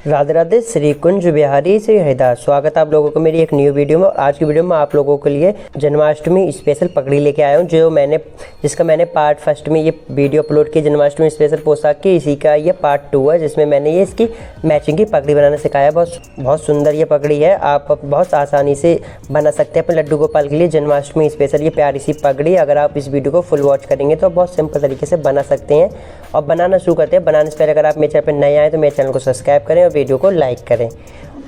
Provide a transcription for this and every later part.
राधे राधे, श्री कुंज बिहारी श्री हरिदास। स्वागत है आप लोगों को मेरी एक न्यू वीडियो में। आज की वीडियो में आप लोगों के लिए जन्माष्टमी स्पेशल पगड़ी लेके आया हूँ, जिसका मैंने पार्ट फर्स्ट में ये वीडियो अपलोड की जन्माष्टमी स्पेशल पोशाक की। इसी का ये पार्ट 2 है, जिसमें मैंने ये इसकी मैचिंग की पगड़ी बनाना सिखाया। बहुत सुंदर ये पगड़ी है, आप बहुत आसानी से बना सकते हैं अपने लड्डू गोपाल के लिए जन्माष्टमी स्पेशल ये प्यारी सी पगड़ी। अगर आप इस वीडियो को फुल वॉच करेंगे तो बहुत सिंपल तरीके से बना सकते हैं। और बनाना शुरू करते हैं। बनाने से पहले अगर आप मेरे चैनल पर नए आए तो मेरे चैनल को सब्सक्राइब करें और वीडियो को लाइक करें।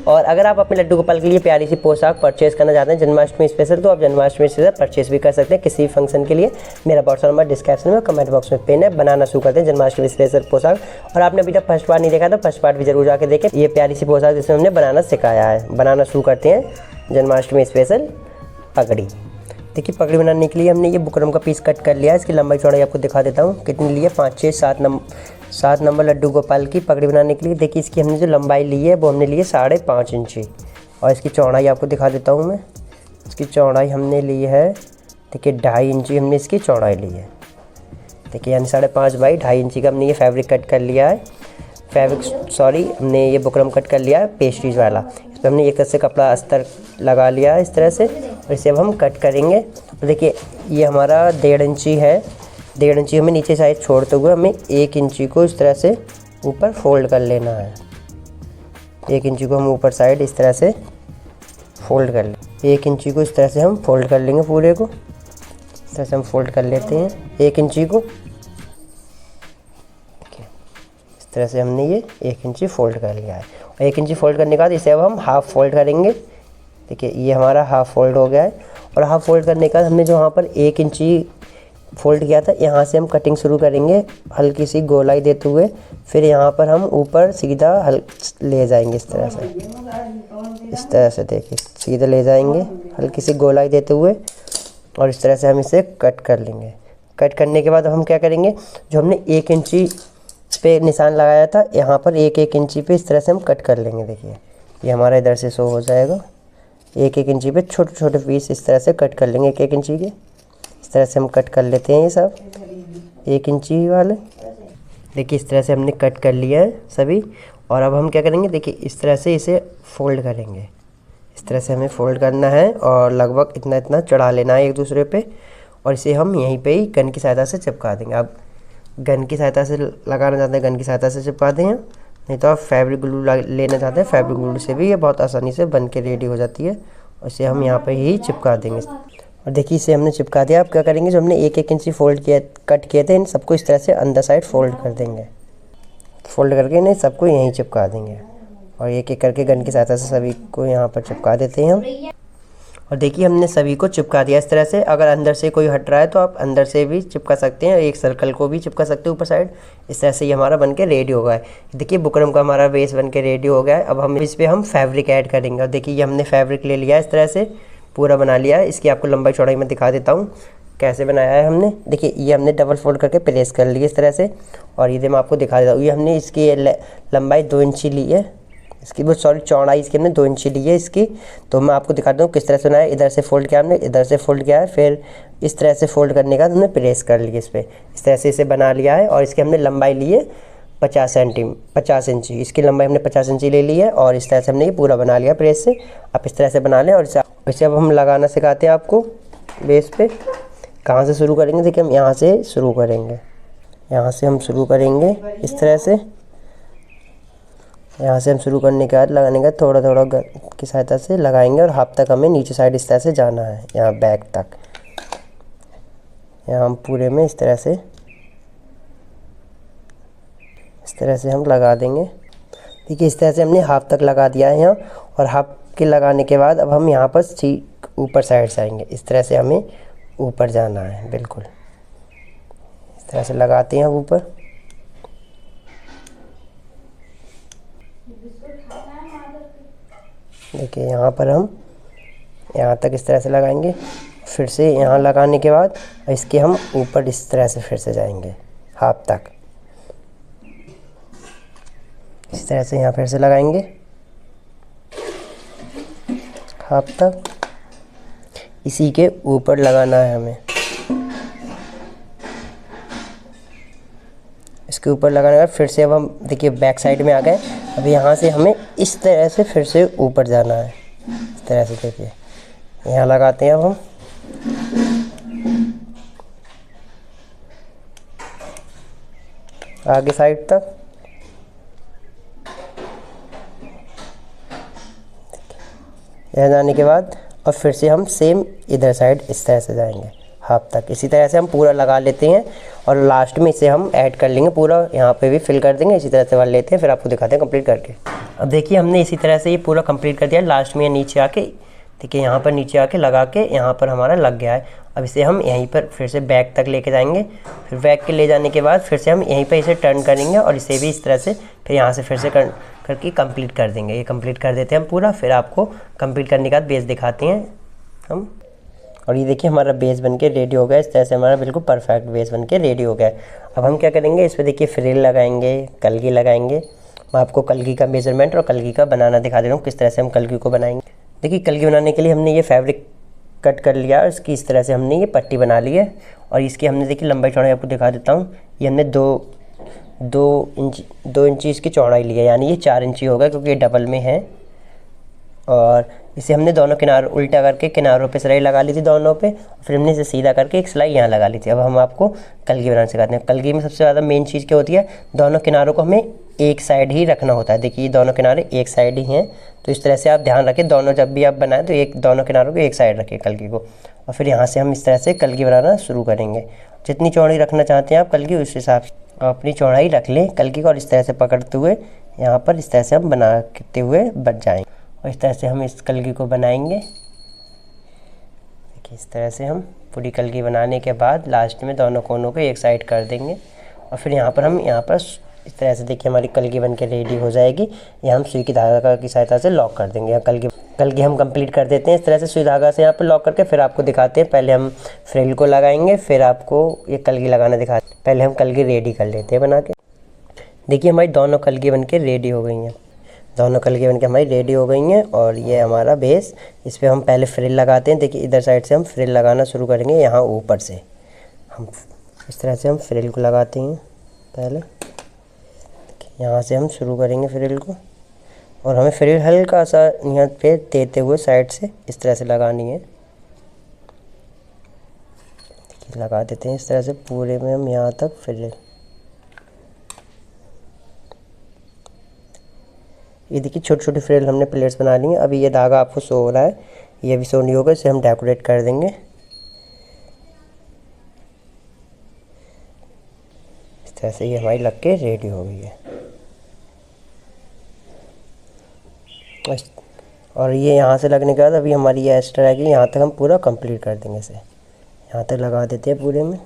और अगर आप अपने लड्डू गोपाल के लिए प्यारी सी पोशाक परचेस करना चाहते हैं जन्माष्टमी स्पेशल, तो आप जन्माष्टमी स्पेशल परचेस भी कर सकते हैं किसी फंक्शन के लिए। मेरा व्हाट्सएप नंबर डिस्क्रिप्शन में कमेंट बॉक्स में पिन है। बनाना शुरू करते हैं जन्माष्टमी स्पेशल पोशाक। और आपने अभी तक फर्स्ट पार्ट नहीं देखा तो फर्स्ट पार्ट भी जरूर जाके देखें। ये प्यारी सी पोशाक जिसमें हमने बनाना सिखाया है। बनाना शुरू करते हैं जन्माष्टमी स्पेशल पगड़ी। देखिए, पगड़ी बनाने के लिए हमने ये बुकरम का पीस कट कर लिया है। इसकी लंबाई चौड़ाई आपको दिखा देता हूँ कितनी ली है। 5, 6, 7 नंबर लड्डू गोपाल की पगड़ी बनाने के लिए। देखिए, इसकी हमने जो लंबाई ली है वो हमने ली है 5.5 इंची। और इसकी चौड़ाई आपको दिखा देता हूँ मैं। इसकी चौड़ाई हमने ली है, देखिए 2.5 इंची हमने इसकी चौड़ाई ली है। देखिए, यानी 5.5 बाई 2.5 इंची का हमने ये फैब्रिक कट कर लिया है। हमने ये बुकरम कट कर लिया है पेस्ट्रीज वाला। इस पर हमने एक तरह से कपड़ा अस्तर लगा लिया है इस तरह से। और इसे अब हम कट करेंगे। तो देखिए, ये हमारा 1.5 इंची है। 1.5 इंची हमें नीचे साइड छोड़ते हुए हमें 1 इंची को इस तरह से ऊपर फोल्ड कर लेना है। 1 इंची को हम ऊपर साइड इस तरह से फोल्ड कर लें। 1 इंची को इस तरह से हम फोल्ड कर लेंगे। पूरे को इस तरह से हम फोल्ड कर लेते हैं 1 इंची को। इस तरह से हमने ये 1 इंची फोल्ड कर लिया है। और 1 इंची फोल्ड करने के बाद इसे अब हम हाफ़ फोल्ड करेंगे। देखिए, ये हमारा हाफ़ फोल्ड हो गया है। और हाफ़ फोल्ड करने के बाद हमने जो यहाँ पर 1 इंची फोल्ड किया था, यहाँ से हम कटिंग शुरू करेंगे हल्की सी गोलाई देते हुए। फिर यहाँ पर हम ऊपर सीधा ले जाएंगे इस तरह से। देखिए, सीधा ले जाएंगे हल्की सी गोलाई देते हुए। और इस तरह से हम इसे कट कर लेंगे। कट करने के बाद अब हम क्या करेंगे, जो हमने 1 इंची पे निशान लगाया था, यहाँ पर 1 इंची पे इस तरह से हम कट कर लेंगे। देखिए, ये हमारा इधर से शो हो जाएगा। 1 इंची पे छोटे छोटे पीस इस तरह से कट कर लेंगे 1 इंची के। इस तरह से हम कट कर लेते हैं ये सब 1 इंची वाले। देखिए, इस तरह से हमने कट कर लिया है सभी। और अब हम क्या करेंगे, देखिए इस तरह से इसे फोल्ड करेंगे। इस तरह से हमें फोल्ड करना है और लगभग इतना चढ़ा लेना है एक दूसरे पे। और इसे हम यहीं पे ही गन की सहायता से चिपका देंगे। आप गन की सहायता से लगाना चाहते हैं, गन की सहायता से चिपका दें। नहीं तो आप फैब्रिक ग्लू लेना चाहते हैं, फैब्रिक ग्लू से भी ये बहुत आसानी से बन के रेडी हो जाती है। और इसे हम यहाँ पर ही चिपका देंगे। और देखिए, इसे हमने चिपका दिया। आप क्या करेंगे, जो हमने 1 इंची कट किए थे, इन सबको इस तरह से अंदर साइड फोल्ड कर देंगे। फोल्ड करके इन्हें सबको यहीं चिपका देंगे। और एक एक करके गन की सहायता से सभी को यहाँ पर चिपका देते हैं हम। और देखिए, हमने सभी को चिपका दिया इस तरह से। अगर अंदर से कोई हट रहा है तो आप अंदर से भी चिपका सकते हैं, एक सर्कल को भी चिपका सकते हैं ऊपर साइड। इस तरह से ये हमारा बन के रेडी हो गया है। देखिए, बुकरम का हमारा बेस बन के रेडी हो गया है। अब हम इस पर हम फैब्रिक ऐड करेंगे। और देखिए, ये हमने फैब्रिक ले लिया है इस तरह से, पूरा बना लिया है। इसकी आपको लंबाई चौड़ाई में दिखा देता हूँ कैसे बनाया है हमने। देखिए, ये हमने डबल फोल्ड करके प्लेस कर लिया इस तरह से। और ये मैं आपको दिखा देता हूँ। ये हमने इसकी लंबाई 2 इंची ली है। चौड़ाई इसकी हमने 2 इंची ली है इसकी। तो मैं आपको दिखाता हूँ किस तरह से बनाया। इधर से फोल्ड किया हमने, इधर से फोल्ड किया है, फिर इस तरह से फोल्ड करने के बाद हमने प्रेस कर लिया इस पर। इस तरह से इसे बना लिया है। और इसकी हमने लंबाई ली है 50 इंची। इसकी लंबाई हमने 50 इंची ले ली है। और इस तरह से हमने ये पूरा बना लिया प्रेस से। आप इस तरह से बना लें। और इसे अब हम लगाना सिखाते हैं आपको बेस पे। कहाँ से शुरू करेंगे, देखिए हम यहाँ से शुरू करेंगे। यहाँ से हम शुरू करेंगे इस तरह से। यहाँ से हम शुरू करने के बाद लगाने का थोड़ा थोड़ा की सहायता से लगाएंगे। और हाफ तक हमें नीचे साइड इस तरह से जाना है, यहाँ बैक तक। यहाँ हम पूरे में इस तरह से हम लगा देंगे। देखिए, इस तरह से हमने हाफ तक लगा दिया है यहाँ। और हाफ के लगाने के बाद अब हम यहाँ पर ऊपर साइड से आएंगे। इस तरह से हमें ऊपर जाना है, बिल्कुल इस तरह से लगाते हैं अब ऊपर। देखिए, यहाँ पर हम यहाँ तक इस तरह से लगाएंगे। फिर से यहाँ लगाने के बाद इसके हम ऊपर इस तरह से फिर से जाएंगे हाफ तक। इस तरह से यहाँ फिर से लगाएंगे हाफ तक। इसी के ऊपर लगाना है हमें। इसके ऊपर लगाने के बाद फिर से अब हम देखिए बैक साइड में आ गए। अब यहाँ से हमें इस तरह से फिर से ऊपर जाना है, इस तरह से देखिए यहाँ लगाते हैं अब हम। आगे साइड तक यहाँ जाने के बाद और फिर से हम सेम इधर साइड इस तरह से जाएंगे हाफ तक। इसी तरह से हम पूरा लगा लेते हैं और लास्ट में इसे हम ऐड कर लेंगे, पूरा यहाँ पे भी फिल कर देंगे। इसी तरह से भर लेते हैं, फिर आपको दिखाते हैं कंप्लीट करके। अब देखिए हमने इसी तरह से ये पूरा कंप्लीट कर दिया। लास्ट में नीचे आके देखिए यहाँ पर नीचे आके लगा के यहाँ पर हमारा लग गया है। अब इसे हम यहीं पर फिर से बैक तक लेके जाएंगे। फिर बैक के ले जाने के बाद फिर से हम यहीं पर इसे टर्न करेंगे और इसे भी इस तरह से फिर यहाँ से फिर से करके कंप्लीट कर देंगे। ये कंप्लीट कर देते हैं हम पूरा। फिर आपको कंप्लीट करने के बाद बेस दिखाते हैं हम। और ये देखिए हमारा बेस बनके रेडी हो गया। इस तरह से हमारा बिल्कुल परफेक्ट बेस बनके रेडी हो गया है। अब हम क्या करेंगे, इस पर देखिए फ्रिल लगाएंगे, कलगी लगाएंगे। मैं आपको कलगी का मेजरमेंट और कलगी का बनाना दिखा दे रहा हूँ, किस तरह से हम कलगी को बनाएंगे। देखिए कलगी बनाने के लिए हमने ये फैब्रिक कट कर लिया और इसकी इस तरह से हमने ये पट्टी बना ली है। और इसकी हमने देखिए लंबाई चौड़ाई आपको दिखा देता हूँ। ये हमने दो इंची इसकी चौड़ाई ली है, यानी ये 4 इंची होगा क्योंकि ये डबल में है। और इसे हमने दोनों किनार उल्टा करके किनारों पे सिलाई लगा ली थी दोनों पे, फिर हमने इसे सीधा करके एक सिलाई यहाँ लगा ली थी। अब हम आपको कलगी बनाना सिखाते हैं। कलगी में सबसे ज़्यादा मेन चीज़ क्या होती है, दोनों किनारों को हमें एक साइड ही रखना होता है। देखिए दोनों किनारे एक साइड ही हैं, तो इस तरह से आप ध्यान रखें, दोनों जब भी आप बनाएं तो एक दोनों किनारों को एक साइड रखें कलगी को। और फिर यहाँ से हम इस तरह से कलगी बनाना शुरू करेंगे। जितनी चौड़ी रखना चाहते हैं आप कलगी, उस हिसाब से अपनी चौड़ाई रख लें कलगी को। और इस तरह से पकड़ते हुए यहाँ पर इस तरह से हम बनाते हुए बच जाएंगे। और इस तरह से हम इस कलगी को बनाएंगे। देखिए इस तरह से हम पूरी कलगी बनाने के बाद लास्ट में दोनों कोनों को एक साइड कर देंगे। और फिर यहाँ पर हम इस तरह से देखिए हमारी कलगी बनके रेडी हो जाएगी। यहाँ हम सुई की धागा की सहायता से लॉक कर देंगे। यहाँ कलगी हम कंप्लीट कर देते हैं इस तरह से सुई धागा से यहाँ पर लॉक करके। फिर आपको दिखाते हैं, पहले हम फ्रिल को लगाएंगे, फिर आपको ये कलगी लगाना दिखाते हैं। पहले हम कलगी रेडी कर लेते हैं बना के। देखिए हमारी दोनों कलगी बनके रेडी हो गई हैं। दोनों कलगी बनके हमारी रेडी हो गई हैं। और ये हमारा बेस, इस पर हम पहले फ्रिल लगाते हैं। देखिए इधर साइड से हम फ्रिल लगाना शुरू करेंगे। यहाँ ऊपर से हम इस तरह से हम फ्रिल को लगाते हैं। पहले यहाँ से हम शुरू करेंगे फ्रिल को, और हमें फ्रिल हल्का सा यहाँ पे देते हुए साइड से इस तरह से लगानी है। देखिए लगा देते हैं इस तरह से पूरे में हम यहाँ तक फ्रिल। ये देखिए छोटी छोटी फ्रिल हमने प्लेट्स बना ली हैं। अभी ये धागा आपको शो हो रहा है, ये भी शो नहीं होगा, इसे हम डेकोरेट कर देंगे। इस तरह से ये हमारी लग के रेडी हो गई है। और ये यहाँ से लगने के बाद अभी हमारी ये एक्स्ट्रा है कि यहाँ तक हम पूरा कंप्लीट कर देंगे। इसे यहाँ तक लगा देते हैं पूरे में।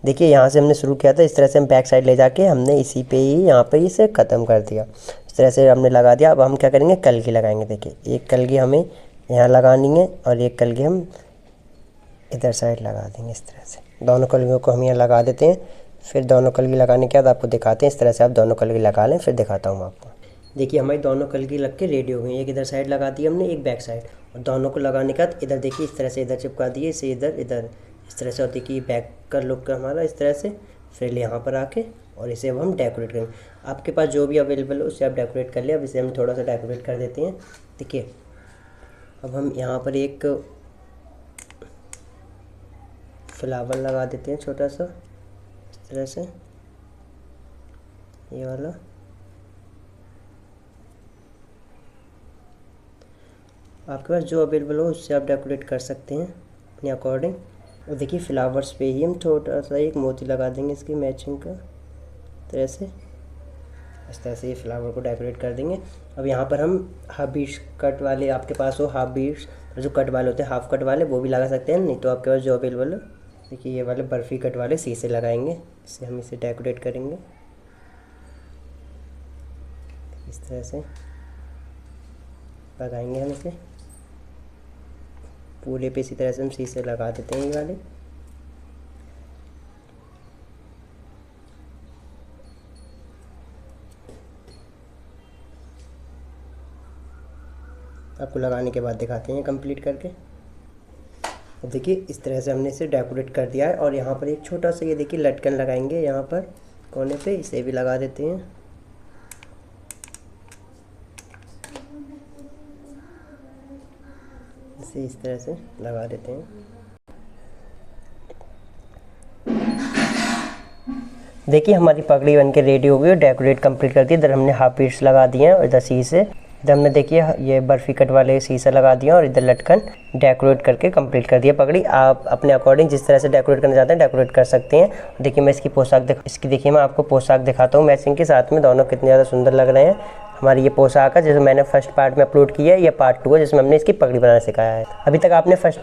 देखिए यहाँ से हमने शुरू किया था, इस तरह से हम बैक साइड ले जाके हमने इसी पे ही यहाँ पे इसे ख़त्म कर दिया। इस तरह से हमने लगा दिया। अब हम क्या करेंगे, कलगी लगाएंगे। देखिए एक कलगी हमें यहाँ लगानी है और एक कलगी हम इधर साइड लगा देंगे। इस तरह से दोनों कलगियों को हम यहाँ लगा देते हैं। फिर दोनों कलगी लगाने के बाद आपको दिखाते हैं। इस तरह से आप दोनों कलगी लगा लें, फिर दिखाता हूँ आपको। देखिए हमारी दोनों कलगी लग के रेडी हो गई। एक इधर साइड लगा दी हमने, एक बैक साइड। और दोनों को लगाने के बाद इधर देखिए इस तरह से इधर चिपका दिए, इसे इधर इस तरह से। और देखिए बैक का लुक हमारा इस तरह से। फिर यहाँ पर आके और इसे अब हम डेकोरेट करेंगे। आपके पास जो भी अवेलेबल हो उससे आप डेकोरेट कर लिया। अब इसे हम थोड़ा सा डेकोरेट कर देते हैं। देखिए अब हम यहाँ पर एक फ्लावर लगा देते हैं छोटा सा, इस तरह से ये वाला। आपके पास जो अवेलेबल हो उससे आप डेकोरेट कर सकते हैं अपने अकॉर्डिंग। और देखिए फ्लावर्स पे ही हम छोटा सा एक मोती लगा देंगे इसकी मैचिंग का, तरह से। इस तरह से ये फ्लावर को डेकोरेट कर देंगे। अब यहाँ पर हम हाफ बीट्स कट वाले, आपके पास हो हाफ बीट्स, जो कट वाले होते हैं हाफ कट वाले, वो भी लगा सकते हैं। नहीं तो आपके पास जो अवेलेबल हो, देखिए ये वाले बर्फ़ी कट वाले शीशे लगाएंगे। इससे हम इसे डेकोरेट करेंगे इस तरह से। लगाएंगे हम इसे पूरे पे इसी तरह से हम शीशे लगा देते हैं ये वाले। आपको लगाने के बाद दिखाते हैं कंप्लीट करके। अब देखिए इस तरह से हमने इसे डेकोरेट कर दिया है। और यहाँ पर एक छोटा सा ये देखिए लटकन लगाएंगे यहाँ पर कोने पे, इसे भी लगा देते हैं। इसे इस तरह से लगा देते हैं। देखिए हमारी पगड़ी बन के रेडी हो गई और डेकोरेट कंप्लीट कर दी। इधर हमने हाफ बीड्स लगा दिए हैं और इधर शीशे, इधर हमने देखिए ये बर्फ़ी कट वाले शीशे लगा दिए और इधर लटकन डेकोरेट करके कंप्लीट कर दिया पगड़ी। आप अपने अकॉर्डिंग जिस तरह से डेकोरेट करना चाहते हैं डेकोरेट कर सकते हैं। देखिए मैं इसकी पोशाक देखिए मैं आपको पोशाक दिखाता हूँ मैचिंग के साथ में, दोनों कितने ज़्यादा सुंदर लग रहे हैं। हमारी ये पोशाक है जैसे मैंने फर्स्ट पार्ट में अपलोड किया है, ये पार्ट 2 है जिसमें हमने इसकी पगड़ी बनाना सिखाया है। अभी तक आपने फर्स्ट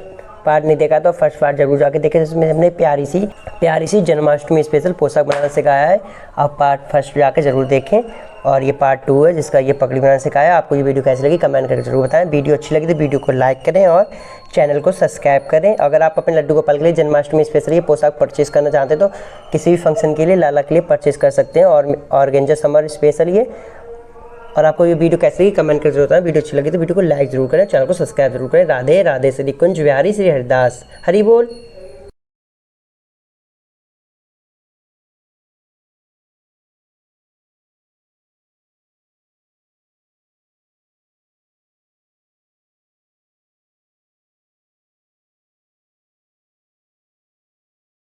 पार्ट नहीं देखा तो फर्स्ट पार्ट जरूर जाके देखें, जिसमें हमने प्यारी सी जन्माष्टमी स्पेशल पोशाक बनाना सिखाया है। आप पार्ट फर्स्ट जाके जरूर देखें। और ये पार्ट 2 है जिसका ये पगड़ी बनाना सिखाया। आपको ये वीडियो कैसी लगी कमेंट करके जरूर बताएं। वीडियो अच्छी लगी तो वीडियो को लाइक करें और चैनल को सब्सक्राइब करें। अगर आप अपने लड्डू गोपाल के लिए जन्माष्टमी स्पेशल ये पोशाक परचेज़ करना चाहते हैं तो किसी भी फंक्शन के लिए लाला के लिए परचेज़ कर सकते हैं। और ऑर्गेंजा समर स्पेशल ये। और आपको ये वीडियो कैसी लगी कमेंट करके जरूर बताएं। वीडियो अच्छी लगी तो वीडियो को लाइक जरूर करें, चैनल को सब्सक्राइब जरूर करें। राधे राधे श्री कुंज बिहारी श्री हरिदास, हरि बोल।